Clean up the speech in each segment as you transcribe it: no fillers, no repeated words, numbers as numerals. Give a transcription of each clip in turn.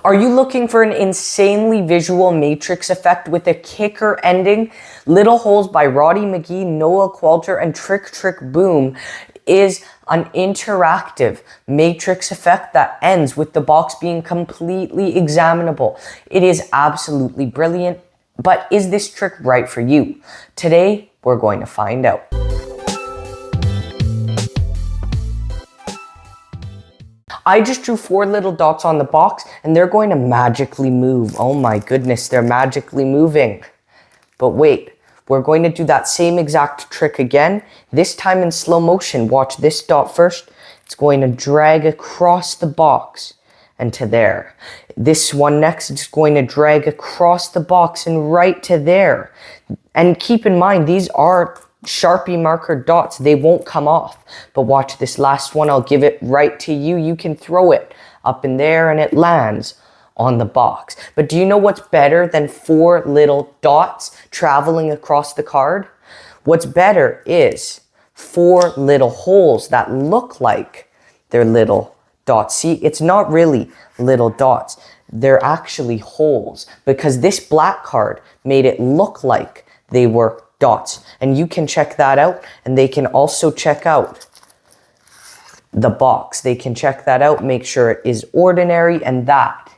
Are you looking for an insanely visual matrix effect with a kicker ending? Little Holes by Roddy McGhie, Noel Qualter, and Trick Trick Boom is an interactive matrix effect that ends with the box being completely examinable. It is absolutely brilliant, but is this trick right for you? Today, we're going to find out. I just drew 4 little dots on the box and they're going to magically move. Oh my goodness, they're magically moving. But wait, we're going to do that same exact trick again, this time in slow motion. Watch this dot first. It's going to drag across the box and to there. This one next is going to drag across the box and right to there. And keep in mind, these are Sharpie marker dots, they won't come off. But watch this last one, I'll give it right to you. You can throw it up in there and it lands on the box. But do you know what's better than 4 little dots traveling across the card? What's better is 4 little holes that look like they're little dots. See, it's not really little dots. They're actually holes because this black card made it look like they were dots. And you can check that out, and they can also check out the box. They can check that out, make sure it is ordinary, and that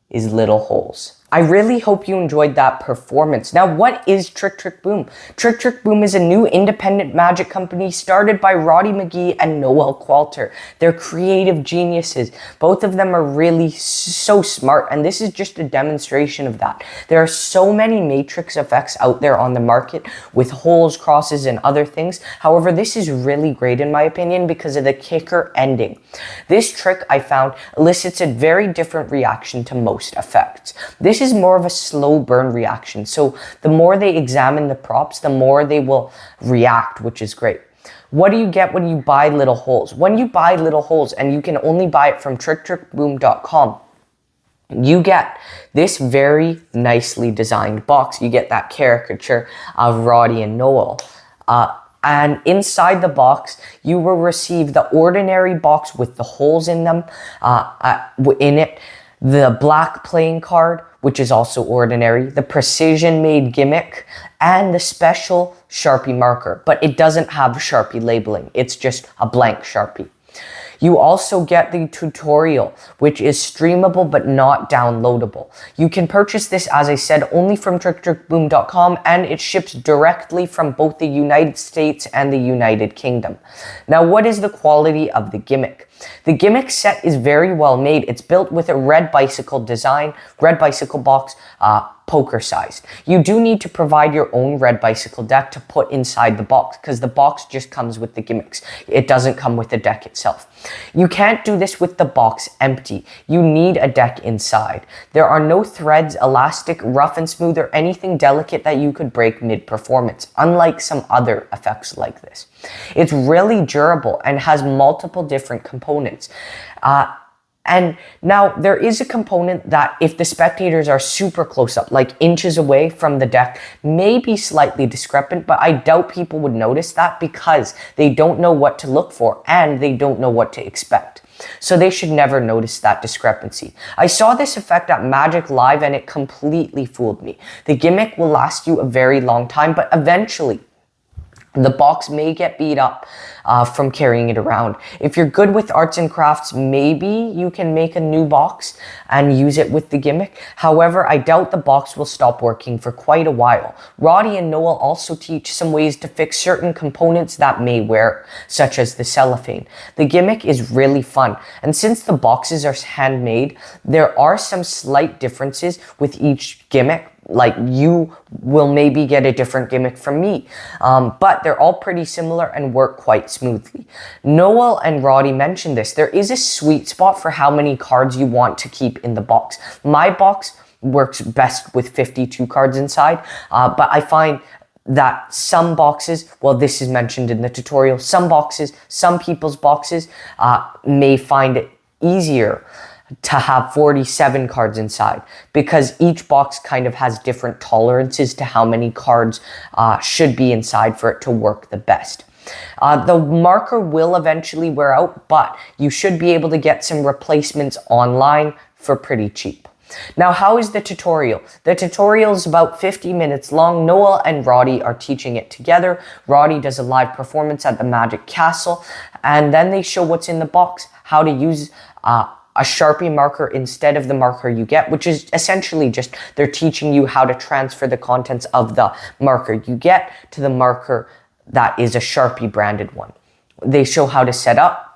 is little holes. I really hope you enjoyed that performance. Now, what is Trick Trick Boom? Trick Trick Boom is a new independent magic company started by Roddy McGhie and Noel Qualter. They're creative geniuses. Both of them are really so smart, and this is just a demonstration of that. There are so many matrix effects out there on the market with holes, crosses, and other things. However, this is really great in my opinion because of the kicker ending. This trick I found elicits a very different reaction to most effects. This is more of a slow burn reaction. So the more they examine the props, the more they will react, which is great. What do you get when you buy Little Holes? When you buy Little Holes, and you can only buy it from tricktrickboom.com, you get this very nicely designed box. You get that caricature of Roddy and Noel. And inside the box, you will receive the ordinary box with the holes in them, in it, the black playing card, which is also ordinary, the precision-made gimmick, and the special Sharpie marker. But it doesn't have Sharpie labeling. It's just a blank Sharpie. You also get the tutorial, which is streamable but not downloadable. You can purchase this, as I said, only from tricktrickboom.com, and it ships directly from both the United States and the United Kingdom. Now, what is the quality of the gimmick? The gimmick set is very well made. It's built with a red bicycle design, red bicycle box, poker sized. You do need to provide your own red bicycle deck to put inside the box because the box just comes with the gimmicks. It doesn't come with the deck itself. You can't do this with the box empty. You need a deck inside. There are no threads, elastic, rough and smooth, or anything delicate that you could break mid-performance, unlike some other effects like this. It's really durable and has multiple different components. And now there is a component that if the spectators are super close up, like inches away from the deck, may be slightly discrepant, but I doubt people would notice that because they don't know what to look for and they don't know what to expect. So they should never notice that discrepancy. I saw this effect at Magic Live and it completely fooled me. The gimmick will last you a very long time, but eventually the box may get beat up from carrying it around. If you're good with arts and crafts, maybe you can make a new box and use it with the gimmick. However, I doubt the box will stop working for quite a while. Roddy and Noel also teach some ways to fix certain components that may wear, such as the cellophane. The gimmick is really fun, and since the boxes are handmade, there are some slight differences with each gimmick. Like you will maybe get a different gimmick from me, but they're all pretty similar and work quite smoothly. Noel and Roddy mentioned this. There is a sweet spot for how many cards you want to keep in the box. My box works best with 52 cards inside, but I find that some boxes, well, this is mentioned in the tutorial, some people's boxes may find it easier to have 47 cards inside because each box kind of has different tolerances to how many cards should be inside for it to work the best. The marker will eventually wear out, but you should be able to get some replacements online for pretty cheap. Now, how is the tutorial? The tutorial is about 50 minutes long. Noel and Roddy are teaching it together. Roddy does a live performance at the Magic Castle, and then they show what's in the box, how to use a Sharpie marker instead of the marker you get, which is essentially just they're teaching you how to transfer the contents of the marker you get to the marker that is a Sharpie branded one. They show how to set up,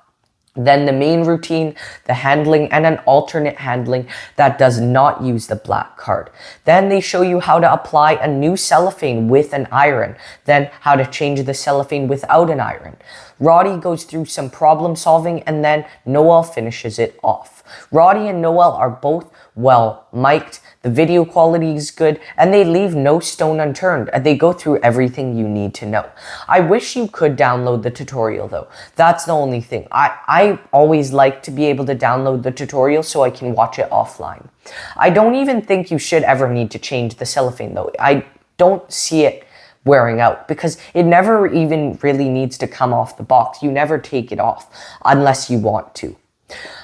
then the main routine, the handling, and an alternate handling that does not use the black card. Then they show you how to apply a new cellophane with an iron, then how to change the cellophane without an iron. Roddy goes through some problem solving, and then Noel finishes it off. Roddy and Noel are both well mic'd, the video quality is good, and they leave no stone unturned. They go through everything you need to know. I wish you could download the tutorial though. That's the only thing. I always like to be able to download the tutorial so I can watch it offline. I don't even think you should ever need to change the cellophane though. I don't see it wearing out because it never even really needs to come off the box. You never take it off unless you want to.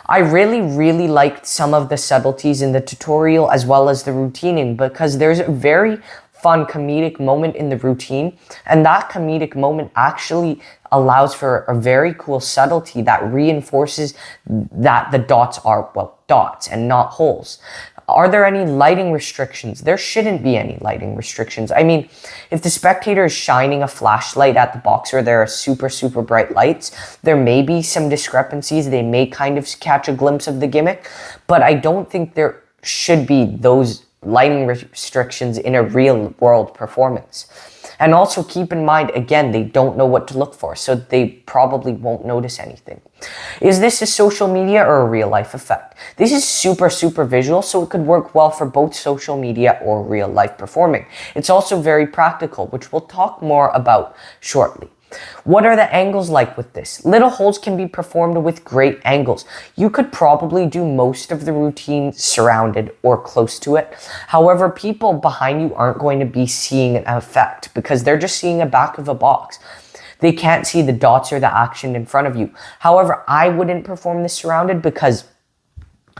I really liked some of the subtleties in the tutorial as well as the routining, because there's a very fun comedic moment in the routine, and that comedic moment actually allows for a very cool subtlety that reinforces that the dots are, well, dots and not holes. Are there any lighting restrictions? There shouldn't be any lighting restrictions. I mean, if the spectator is shining a flashlight at the box where there are super bright lights, there may be some discrepancies. They may kind of catch a glimpse of the gimmick, but I don't think there should be those lighting restrictions in a real world performance. And also keep in mind, again, they don't know what to look for, so they probably won't notice anything. Is this a social media or a real life effect? This is super visual, so it could work well for both social media or real life performing. It's also very practical, which we'll talk more about shortly. What are the angles like with this? Little holes can be performed with great angles. You could probably do most of the routine surrounded or close to it. However, people behind you aren't going to be seeing an effect because they're just seeing a back of a box. They can't see the dots or the action in front of you. However, I wouldn't perform this surrounded because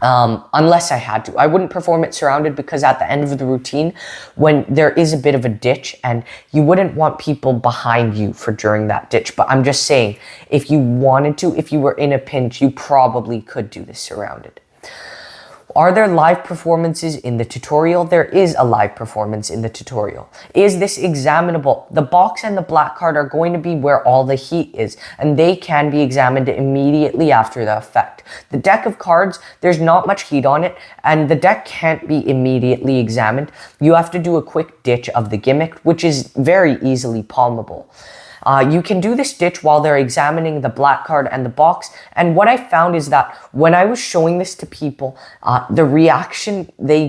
unless I had to. I wouldn't perform it surrounded because at the end of the routine, when there is a bit of a ditch, and you wouldn't want people behind you for during that ditch. But I'm just saying, if you wanted to, if you were in a pinch, you probably could do this surrounded. Are there live performances in the tutorial? There is a live performance in the tutorial. Is this examinable? The box and the black card are going to be where all the heat is, and they can be examined immediately after the effect. The deck of cards, there's not much heat on it, and the deck can't be immediately examined. You have to do a quick ditch of the gimmick, which is very easily palmable. You can do this ditch while they're examining the black card and the box. And what I found is that when I was showing this to people, the reaction you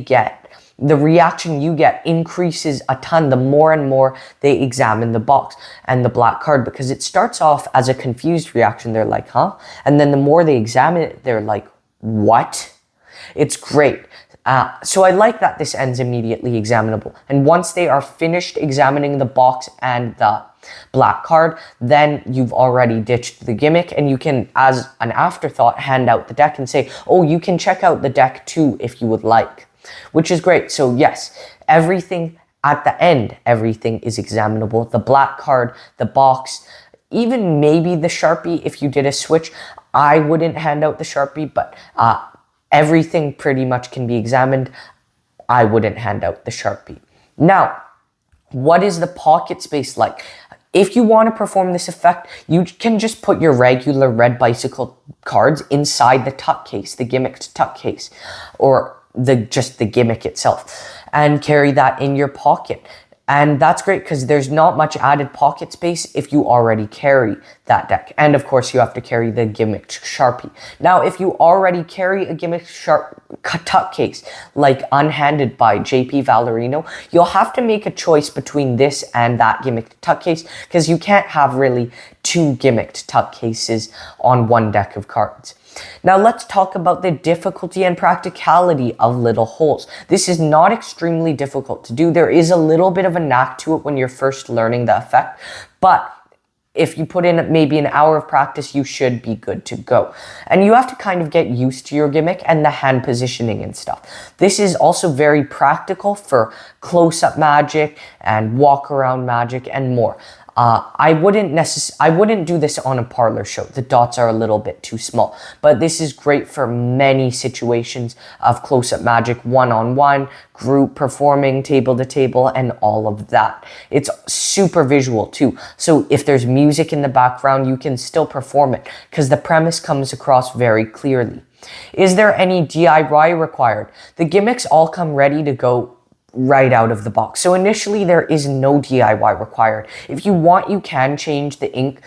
get increases a ton the more and more they examine the box and the black card, because it starts off as a confused reaction. They're like, huh? And then the more they examine it, they're like, what? It's great. So I like that this ends immediately examinable. And once they are finished examining the box and the black card, then you've already ditched the gimmick, and you can, as an afterthought, hand out the deck and say, oh, you can check out the deck too if you would like, which is great. So yes, everything at the end, everything is examinable. The black card, the box, even maybe the Sharpie if you did a switch. I wouldn't hand out the Sharpie, but everything pretty much can be examined. I wouldn't hand out the Sharpie. Now, what is the pocket space like? If you want to perform this effect, you can just put your regular red bicycle cards inside the tuck case, the gimmicked tuck case, or just the gimmick itself, and carry that in your pocket. And that's great because there's not much added pocket space if you already carry that deck. And of course, you have to carry the gimmicked Sharpie. Now, if you already carry a gimmicked tuck case, like unhanded by JP Valerino, you'll have to make a choice between this and that gimmicked tuck case, because you can't have really two gimmicked tuck cases on one deck of cards. Now let's talk about the difficulty and practicality of little holes. This is not extremely difficult to do. There is a little bit of a knack to it when you're first learning the effect, but if you put in maybe an hour of practice, you should be good to go. And you have to kind of get used to your gimmick and the hand positioning and stuff. This is also very practical for close-up magic and walk-around magic and more. I wouldn't do this on a parlor show. The dots are a little bit too small, but this is great for many situations of close-up magic, one-on-one, group performing, table to table, and all of that. It's super visual too. So if there's music in the background, you can still perform it because the premise comes across very clearly. Is there any DIY required? The gimmicks all come ready to go right out of the box. So initially there is no DIY required. If you want, you can change the ink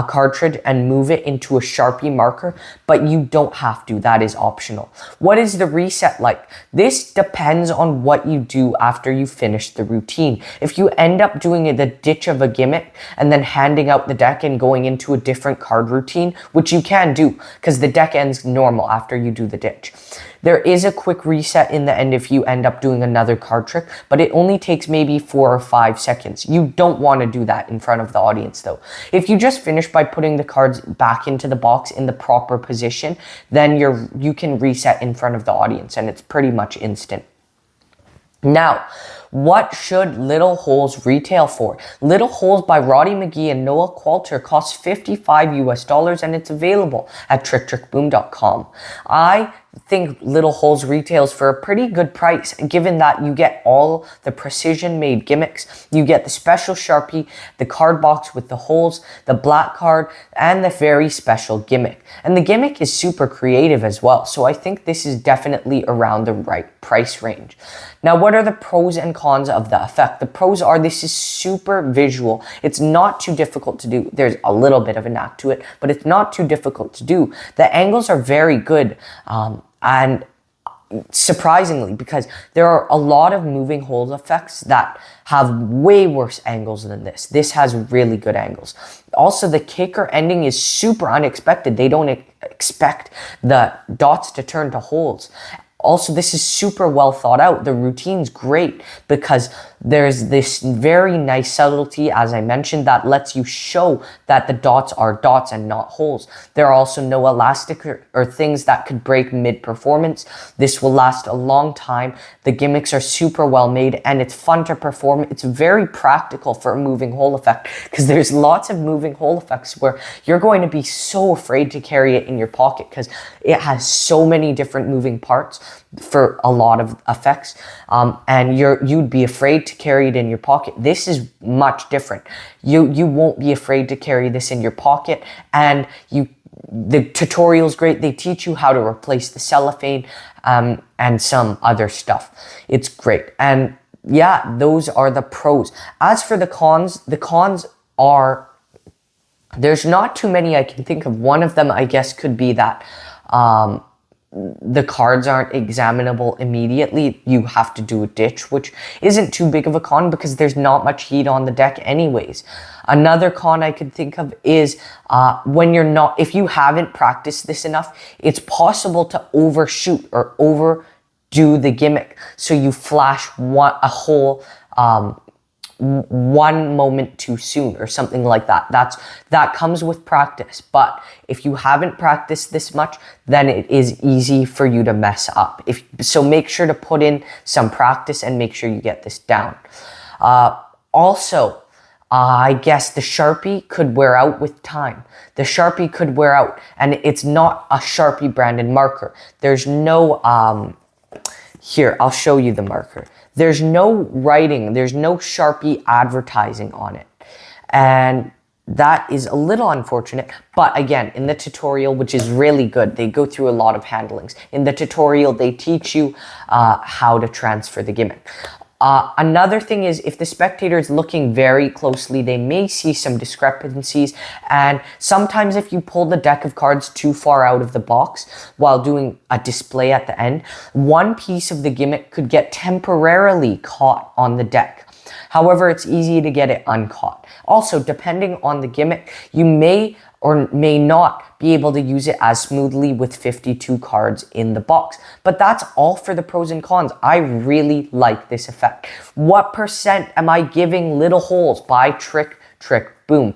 cartridge and move it into a Sharpie marker, but you don't have to. That is optional. What is the reset like? This depends on what you do after you finish the routine. If you end up doing the ditch of a gimmick and then handing out the deck and going into a different card routine, which you can do because the deck ends normal after you do the ditch. There is a quick reset in the end if you end up doing another card trick, but it only takes maybe 4 or 5 seconds. You don't want to do that in front of the audience though. If you just finish by putting the cards back into the box in the proper position, then you can reset in front of the audience and it's pretty much instant. Now, what should Little Holes retail for? Little Holes by Roddy McGhie and Noel Qualter costs $55 and it's available at tricktrickboom.com. I think Little Holes retails for a pretty good price, given that you get all the precision made gimmicks. You get the special Sharpie, the card box with the holes, the black card, and the very special gimmick. And the gimmick is super creative as well, so I think this is definitely around the right price range. Now, what are the pros and cons of the effect? The pros are this is super visual. It's not too difficult to do. There's a little bit of a knack to it, but it's not too difficult to do. The angles are very good. And surprisingly, because there are a lot of moving hole effects that have way worse angles than this. This has really good angles. Also, the kicker ending is super unexpected. They don't expect the dots to turn to holes. Also, this is super well thought out. The routine's great because there's this very nice subtlety, as I mentioned, that lets you show that the dots are dots and not holes. There are also no elastic or things that could break mid-performance. This will last a long time. The gimmicks are super well made and it's fun to perform. It's very practical for a moving hole effect because there's lots of moving hole effects where you're going to be so afraid to carry it in your pocket because it has so many different moving parts for a lot of effects, and you'd be afraid to carry it in your pocket. This is much different. You won't be afraid to carry this in your pocket, and the tutorial's great. They teach you how to replace the cellophane and some other stuff. It's great. And yeah, those are the pros. As for the cons are, there's not too many I can think of. One of them, I guess, could be that the cards aren't examinable immediately. You have to do a ditch, which isn't too big of a con because there's not much heat on the deck anyways. Another con I could think of is if you haven't practiced this enough, it's possible to overshoot or overdo the gimmick. So you flash a hole one moment too soon or something like that. That comes with practice, but if you haven't practiced this much, then it is easy for you to mess up. So make sure to put in some practice and make sure you get this down. Also, I guess the Sharpie could wear out with time. The Sharpie could wear out, and it's not a Sharpie branded marker. There's no, here, I'll show you the marker. There's no writing, there's no Sharpie advertising on it. And that is a little unfortunate, but again, in the tutorial, which is really good, they go through a lot of handlings. In the tutorial, they teach you how to transfer the gimmick. Another thing is if the spectator is looking very closely, they may see some discrepancies. And sometimes if you pull the deck of cards too far out of the box while doing a display at the end, one piece of the gimmick could get temporarily caught on the deck. However, it's easy to get it uncaught. Also, depending on the gimmick, you may or may not be able to use it as smoothly with 52 cards in the box. But that's all for the pros and cons. I really like this effect. What percent am I giving Little Holes by Trick Trick Boom?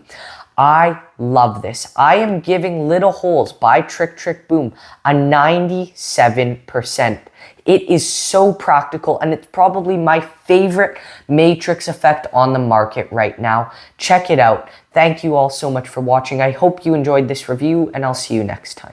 I love this. I am giving Little Holes by Trick Trick Boom a 97%. It is so practical, and it's probably my favorite matrix effect on the market right now. Check it out. Thank you all so much for watching. I hope you enjoyed this review, and I'll see you next time.